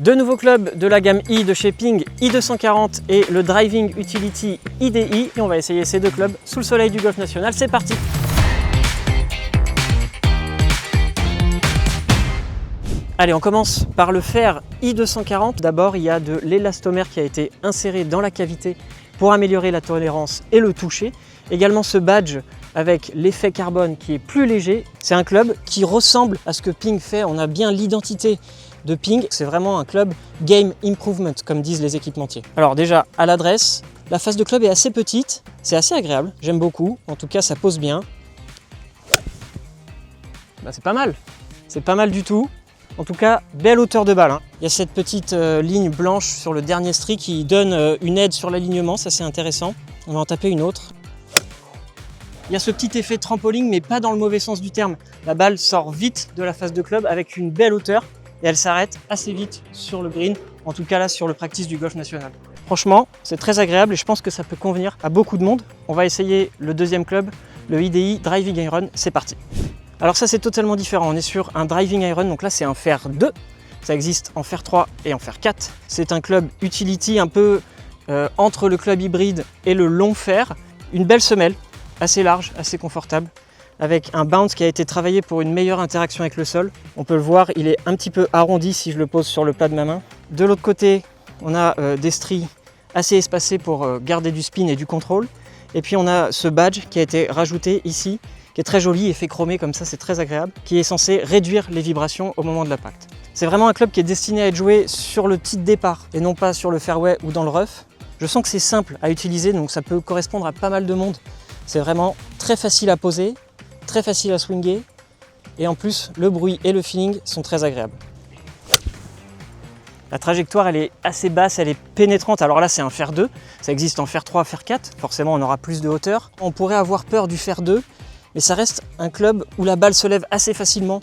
Deux nouveaux clubs de la gamme I de chez Ping, I240 et le Driving Utility IDI. Et on va essayer ces deux clubs sous le soleil du golf national. C'est parti! Allez, on commence par le fer I240. D'abord, il y a de l'élastomère qui a été inséré dans la cavité pour améliorer la tolérance et le toucher. Également ce badge avec l'effet carbone qui est plus léger. C'est un club qui ressemble à ce que Ping fait. On a bien l'identité de Ping. C'est vraiment un club Game Improvement, comme disent les équipementiers. Alors déjà, à l'adresse, la face de club est assez petite. C'est assez agréable, j'aime beaucoup. En tout cas, ça pose bien. C'est pas mal. C'est pas mal du tout. En tout cas, belle hauteur de balle. Il y a cette petite ligne blanche sur le dernier stri qui donne une aide sur l'alignement, ça c'est intéressant. On va en taper une autre. Il y a ce petit effet trampoline, mais pas dans le mauvais sens du terme. La balle sort vite de la face de club avec une belle hauteur et elle s'arrête assez vite sur le green, en tout cas là sur le practice du golf national. Franchement, c'est très agréable et je pense que ça peut convenir à beaucoup de monde. On va essayer le deuxième club, le IDI Driving Iron, c'est parti. Alors ça c'est totalement différent, on est sur un Driving Iron, donc là c'est un fer 2, ça existe en fer 3 et en fer 4. C'est un club utility un peu entre le club hybride et le long fer. Une belle semelle, assez large, assez confortable, avec un bounce qui a été travaillé pour une meilleure interaction avec le sol. On peut le voir, il est un petit peu arrondi si je le pose sur le plat de ma main. De l'autre côté, on a des stries assez espacés pour garder du spin et du contrôle. Et puis on a ce badge qui a été rajouté ici, qui est très joli, effet chromé comme ça, c'est très agréable, qui est censé réduire les vibrations au moment de l'impact. C'est vraiment un club qui est destiné à être joué sur le tee de départ et non pas sur le fairway ou dans le rough. Je sens que c'est simple à utiliser, donc ça peut correspondre à pas mal de monde. C'est vraiment très facile à poser, très facile à swinger, et en plus, le bruit et le feeling sont très agréables. La trajectoire, elle est assez basse, elle est pénétrante. Alors là, c'est un fer 2, ça existe en fer 3, fer 4, forcément on aura plus de hauteur. On pourrait avoir peur du fer 2, mais ça reste un club où la balle se lève assez facilement.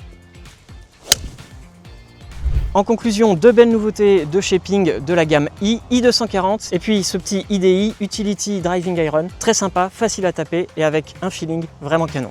En conclusion, deux belles nouveautés de chez Ping de la gamme I, I240 et puis ce petit IDI Utility Driving Iron, très sympa, facile à taper et avec un feeling vraiment canon.